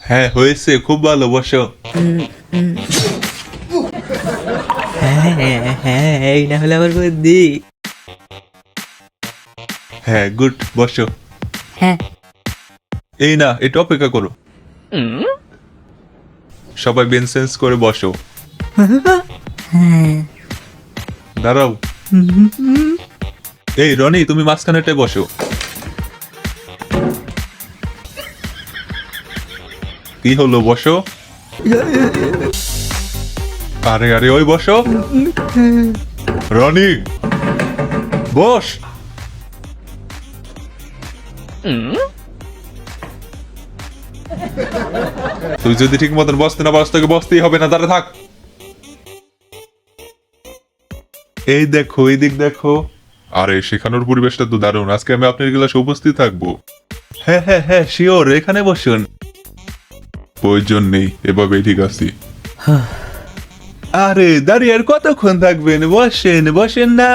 হ্যাঁ হয়েছে, খুব ভালো, বসো। এই না হলে আমার বুদ্ধি। হ্যাঁ গুড, বসো। হ্যাঁ। এই না, এটা অপেক্ষা করো। সবাই বেঞ্চ চেঞ্জ করে বসো। দাঁড়াও। এই রনি, তুমি মাঝখানেটায় বসো। কি হলো, বসো। আরে আরে, ওই বসো। রনি বস। তুই যদি ঠিক মতন বসতে না পারস, তোকে বসতেই হবে না, দাঁড়া থাক। এই দেখো, এই দিক দেখো। আরে শেখানোর পরিবেশটা তো দারুণ, আজকে আমি আপনার ক্লাসে উপস্থিত থাকবো। হ্যাঁ হ্যাঁ হ্যাঁ, শিওর, এখানে বসুন। প্রয়োজন নেই, এভাবেই ঠিক আছি। আরে দাঁড়িয়ে আর কতক্ষণ থাকবেন, বসেন বসেন না।